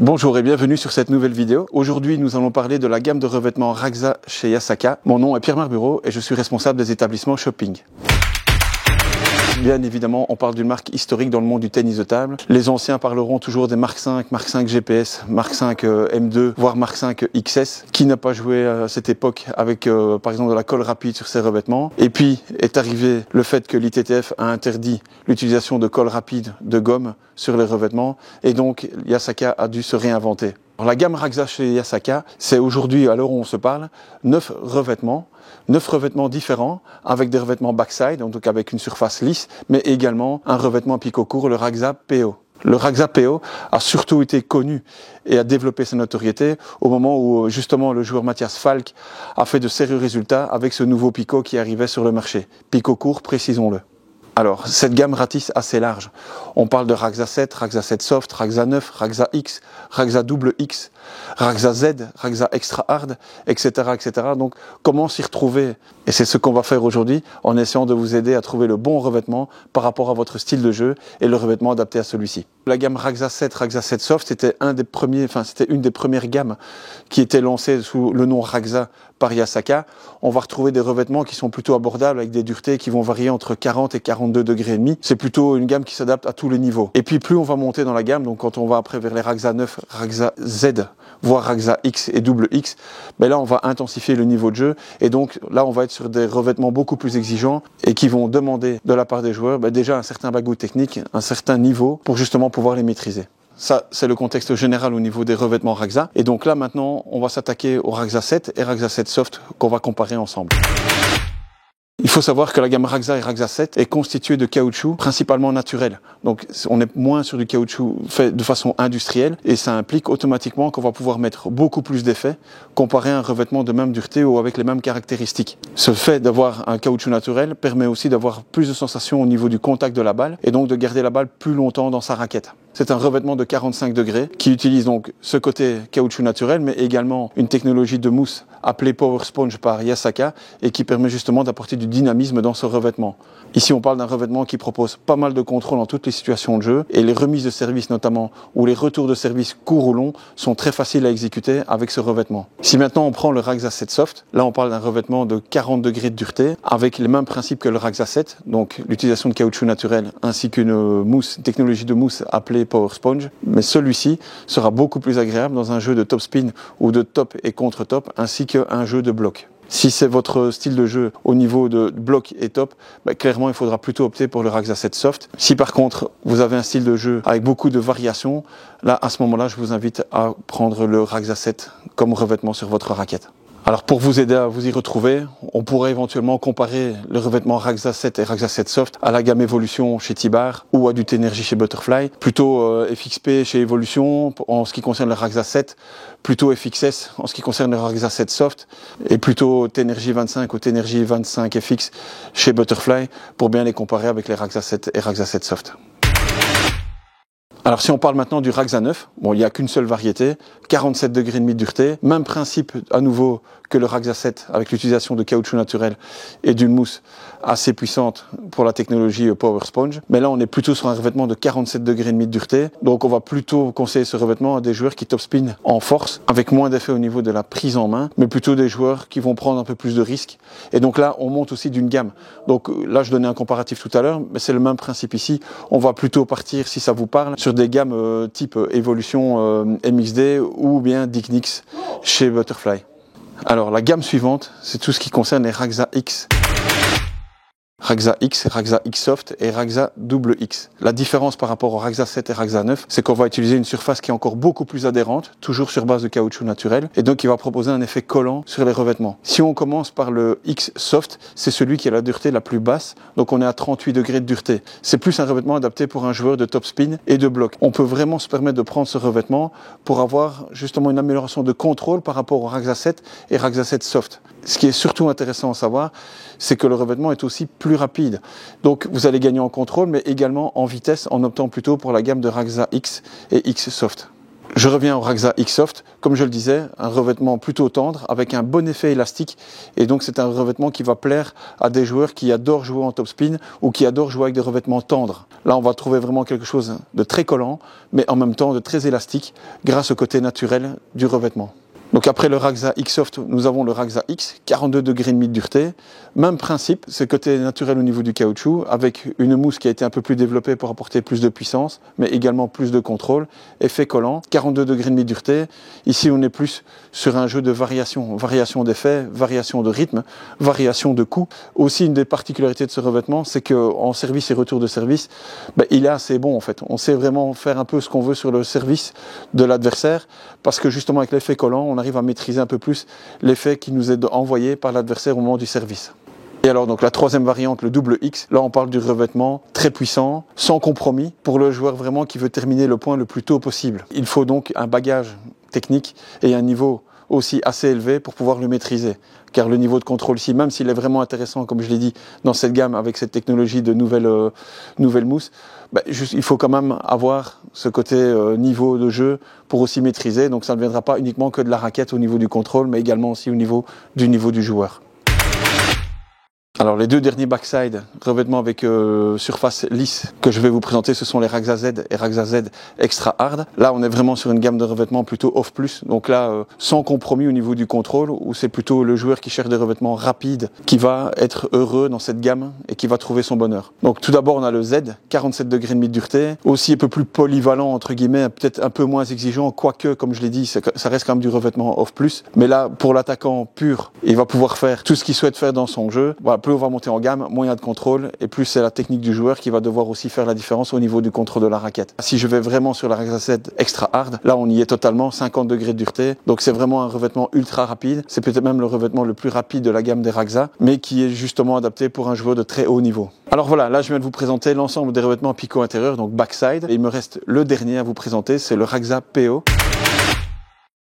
Bonjour et bienvenue sur cette nouvelle vidéo. Aujourd'hui, nous allons parler de la gamme de revêtements Raxa chez Yasaka. Mon nom est Pierre Marbureau et je suis responsable des établissements shopping. Bien évidemment, on parle d'une marque historique dans le monde du tennis de table. Les anciens parleront toujours des Mark 5, Mark 5 GPS, Mark 5 M2, voire Mark 5 XS. Qui n'a pas joué à cette époque avec, par exemple, de la colle rapide sur ses revêtements? Et puis, est arrivé le fait que l'ITTF a interdit l'utilisation de colle rapide de gomme sur les revêtements. Et donc, Yasaka a dû se réinventer. Alors, la gamme Raxa chez Yasaka, c'est aujourd'hui, à l'heure où on se parle, 9 revêtements différents, avec des revêtements backside, donc avec une surface lisse, mais également un revêtement picot court, le Raxa PO. Le Raxa PO a surtout été connu et a développé sa notoriété au moment où justement le joueur Matthias Falk a fait de sérieux résultats avec ce nouveau picot qui arrivait sur le marché. Picot court, précisons-le. Alors, cette gamme ratisse assez large. On parle de Raxa 7, Raxa 7 Soft, Raxa 9, Raxa X, Raxa double X, Raxa Z, Raxa Extra Hard, etc., etc. Donc, comment s'y retrouver? Et c'est ce qu'on va faire aujourd'hui en essayant de vous aider à trouver le bon revêtement par rapport à votre style de jeu et le revêtement adapté à celui-ci. La gamme Raxa 7, Raxa 7 Soft, c'était une des premières gammes qui était lancée sous le nom Raxa par Yasaka. On va retrouver des revêtements qui sont plutôt abordables avec des duretés qui vont varier entre 40 et 42 degrés et demi. C'est plutôt une gamme qui s'adapte à tous les niveaux. Et puis plus on va monter dans la gamme, donc quand on va après vers les Raxa 9, Raxa Z, voire Raxa X et double X, ben là on va intensifier le niveau de jeu et donc là on va être sur des revêtements beaucoup plus exigeants et qui vont demander de la part des joueurs déjà un certain bagou technique, un certain niveau pour justement pouvoir les maîtriser. Ça, c'est le contexte général au niveau des revêtements Raxa. Et donc là, maintenant, on va s'attaquer au Raxa 7 et Raxa 7 Soft qu'on va comparer ensemble. Il faut savoir que la gamme Raxa et Raxa 7 est constituée de caoutchouc principalement naturel. Donc on est moins sur du caoutchouc fait de façon industrielle et ça implique automatiquement qu'on va pouvoir mettre beaucoup plus d'effets comparé à un revêtement de même dureté ou avec les mêmes caractéristiques. Ce fait d'avoir un caoutchouc naturel permet aussi d'avoir plus de sensations au niveau du contact de la balle et donc de garder la balle plus longtemps dans sa raquette. C'est un revêtement de 45 degrés qui utilise donc ce côté caoutchouc naturel mais également une technologie de mousse appelée Power Sponge par Yasaka et qui permet justement d'apporter du dynamisme dans ce revêtement. Ici on parle d'un revêtement qui propose pas mal de contrôle dans toutes les situations de jeu et les remises de service notamment ou les retours de service courts ou longs sont très faciles à exécuter avec ce revêtement. Si maintenant on prend le Raxa 7 Soft, là on parle d'un revêtement de 40 degrés de dureté avec les mêmes principes que le Raxa 7, donc l'utilisation de caoutchouc naturel ainsi qu'une mousse, une technologie de mousse appelée Power Sponge, mais celui-ci sera beaucoup plus agréable dans un jeu de top spin ou de top et contre-top ainsi qu'un jeu de bloc. Si c'est votre style de jeu au niveau de bloc et top, clairement il faudra plutôt opter pour le Raxa 7 Soft. Si par contre vous avez un style de jeu avec beaucoup de variations, là à ce moment-là je vous invite à prendre le Raxa 7 comme revêtement sur votre raquette. Alors pour vous aider à vous y retrouver, on pourrait éventuellement comparer le revêtement Raxa 7 et Raxa 7 Soft à la gamme Evolution chez T-Bar ou à du Tenergy chez Butterfly. Plutôt FXP chez Evolution en ce qui concerne le Raxa 7, plutôt FXS en ce qui concerne le Raxa 7 Soft et plutôt Tenergy 25 ou Tenergy 25 FX chez Butterfly pour bien les comparer avec les Raxa 7 et Raxa 7 Soft. Alors si on parle maintenant du Raxa 9, bon il n'y a qu'une seule variété, 47 degrés et demi de dureté, même principe à nouveau que le Raxa 7 avec l'utilisation de caoutchouc naturel et d'une mousse assez puissante pour la technologie Power Sponge. Mais là on est plutôt sur un revêtement de 47 degrés et demi de dureté, donc on va plutôt conseiller ce revêtement à des joueurs qui top spin en force, avec moins d'effet au niveau de la prise en main, mais plutôt des joueurs qui vont prendre un peu plus de risques. Et donc là on monte aussi d'une gamme. Donc là je donnais un comparatif tout à l'heure, mais c'est le même principe ici. On va plutôt partir, si ça vous parle, sur des gammes type Evolution MXD ou bien Dignix chez Butterfly. Alors la gamme suivante, c'est tout ce qui concerne les Raxa X. Raxa X, Raxa X Soft et Raxa double X. La différence par rapport au Raxa 7 et Raxa 9, c'est qu'on va utiliser une surface qui est encore beaucoup plus adhérente, toujours sur base de caoutchouc naturel, et donc qui va proposer un effet collant sur les revêtements. Si on commence par le X Soft, c'est celui qui a la dureté la plus basse, donc on est à 38 degrés de dureté. C'est plus un revêtement adapté pour un joueur de top spin et de bloc. On peut vraiment se permettre de prendre ce revêtement pour avoir justement une amélioration de contrôle par rapport au Raxa 7 et Raxa 7 Soft. Ce qui est surtout intéressant à savoir, c'est que le revêtement est aussi plus rapide. Donc vous allez gagner en contrôle, mais également en vitesse en optant plutôt pour la gamme de Raxa X et X Soft. Je reviens au Raxa X-Soft, comme je le disais, un revêtement plutôt tendre avec un bon effet élastique et donc c'est un revêtement qui va plaire à des joueurs qui adorent jouer en topspin ou qui adorent jouer avec des revêtements tendres. Là on va trouver vraiment quelque chose de très collant mais en même temps de très élastique grâce au côté naturel du revêtement. Donc après le Raxa X-Soft, nous avons le Raxa X, 42 degrés de dureté. Même principe, c'est côté naturel au niveau du caoutchouc, avec une mousse qui a été un peu plus développée pour apporter plus de puissance, mais également plus de contrôle. Effet collant, 42 degrés de dureté. Ici, on est plus sur un jeu de variation. Variation d'effet, variation de rythme, variation de coût. Aussi, une des particularités de ce revêtement, c'est qu'en service et retour de service, il est assez bon en fait. On sait vraiment faire un peu ce qu'on veut sur le service de l'adversaire, parce que justement avec l'effet collant, on arrive à maîtriser un peu plus l'effet qui nous est envoyé par l'adversaire au moment du service. Et alors donc la troisième variante, le double X, là on parle du revêtement très puissant, sans compromis, pour le joueur vraiment qui veut terminer le point le plus tôt possible. Il faut donc un bagage technique et un niveau aussi assez élevé pour pouvoir le maîtriser. Car le niveau de contrôle ici, même s'il est vraiment intéressant, comme je l'ai dit, dans cette gamme avec cette technologie de nouvelle mousse, il faut quand même avoir ce côté niveau de jeu pour aussi maîtriser. Donc ça ne viendra pas uniquement que de la raquette au niveau du contrôle, mais également aussi au niveau du joueur. Alors les deux derniers backside revêtements avec surface lisse que je vais vous présenter, ce sont les Raxa Z et Raxa Z Extra Hard. Là on est vraiment sur une gamme de revêtements plutôt off plus, donc là sans compromis au niveau du contrôle, où c'est plutôt le joueur qui cherche des revêtements rapides qui va être heureux dans cette gamme et qui va trouver son bonheur. Donc tout d'abord on a le Z, 47 degrés de dureté, aussi un peu plus polyvalent entre guillemets, peut-être un peu moins exigeant, quoique comme je l'ai dit, ça reste quand même du revêtement off plus, mais là pour l'attaquant pur, il va pouvoir faire tout ce qu'il souhaite faire dans son jeu. Voilà, plus on va monter en gamme, moins il y a de contrôle et plus c'est la technique du joueur qui va devoir aussi faire la différence au niveau du contrôle de la raquette. Si je vais vraiment sur la Raxa Z Extra Hard, là on y est totalement, 50 degrés de dureté, donc c'est vraiment un revêtement ultra rapide, c'est peut-être même le revêtement le plus rapide de la gamme des Raxa, mais qui est justement adapté pour un joueur de très haut niveau. Alors voilà, là je viens de vous présenter l'ensemble des revêtements Pico intérieur, donc backside, et il me reste le dernier à vous présenter, c'est le Raxa PO.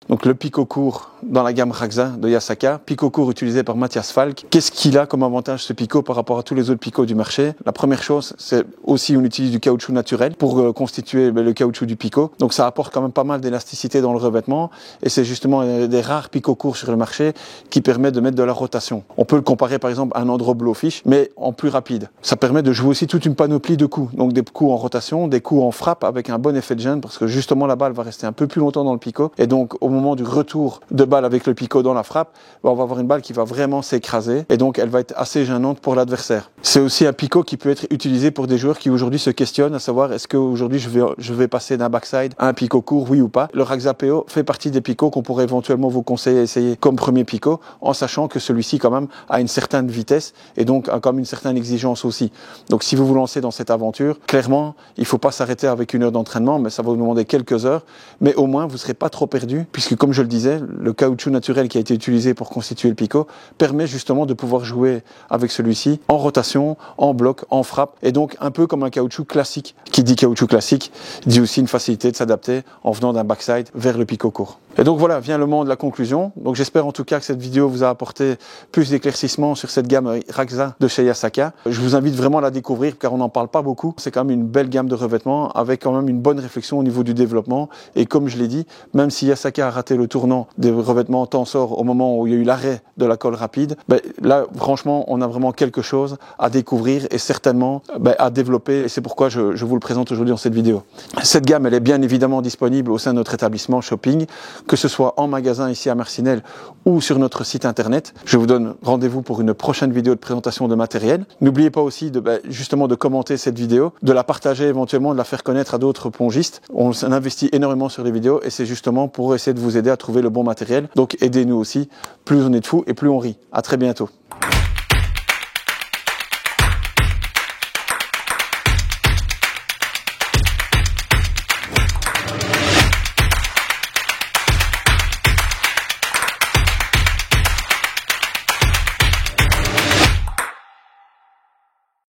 Donc le picot court dans la gamme Raxa de Yasaka, picot court utilisé par Matthias Falk. Qu'est-ce qu'il a comme avantage ce picot par rapport à tous les autres picots du marché? La première chose, c'est aussi on utilise du caoutchouc naturel pour constituer le caoutchouc du picot. Donc ça apporte quand même pas mal d'élasticité dans le revêtement et c'est justement des rares picots courts sur le marché qui permettent de mettre de la rotation. On peut le comparer par exemple à un Andro Blowfish mais en plus rapide. Ça permet de jouer aussi toute une panoplie de coups. Donc des coups en rotation, des coups en frappe avec un bon effet de gêne parce que justement la balle va rester un peu plus longtemps dans le picot et donc au moment du retour de balle avec le picot dans la frappe, on va avoir une balle qui va vraiment s'écraser et donc elle va être assez gênante pour l'adversaire. C'est aussi un picot qui peut être utilisé pour des joueurs qui aujourd'hui se questionnent à savoir est-ce qu'aujourd'hui je vais passer d'un backside à un picot court, oui ou pas. Le Raxa PO fait partie des picots qu'on pourrait éventuellement vous conseiller à essayer comme premier picot en sachant que celui-ci quand même a une certaine vitesse et donc a quand même une certaine exigence aussi. Donc si vous vous lancez dans cette aventure, clairement il ne faut pas s'arrêter avec une heure d'entraînement mais ça va vous demander quelques heures mais au moins vous ne serez pas trop perdu puisque comme je le disais, le caoutchouc naturel qui a été utilisé pour constituer le picot permet justement de pouvoir jouer avec celui-ci en rotation, en bloc, en frappe et donc un peu comme un caoutchouc classique. Qui dit caoutchouc classique dit aussi une facilité de s'adapter en venant d'un backside vers le picot court. Et donc voilà, vient le moment de la conclusion. Donc j'espère en tout cas que cette vidéo vous a apporté plus d'éclaircissements sur cette gamme Raxa de chez Yasaka. Je vous invite vraiment à la découvrir car on n'en parle pas beaucoup. C'est quand même une belle gamme de revêtements avec quand même une bonne réflexion au niveau du développement. Et comme je l'ai dit, même si Yasaka a raté le tournant des revêtements Tensor au moment où il y a eu l'arrêt de la colle rapide, là franchement on a vraiment quelque chose à découvrir et certainement à développer. Et c'est pourquoi je vous le présente aujourd'hui dans cette vidéo. Cette gamme elle est bien évidemment disponible au sein de notre établissement shopping, que ce soit en magasin ici à Marcinelle ou sur notre site internet. Je vous donne rendez-vous pour une prochaine vidéo de présentation de matériel. N'oubliez pas aussi justement de commenter cette vidéo, de la partager éventuellement, de la faire connaître à d'autres pongistes. On investit énormément sur les vidéos et c'est justement pour essayer de vous aider à trouver le bon matériel. Donc aidez-nous aussi, plus on est de fous et plus on rit. À très bientôt.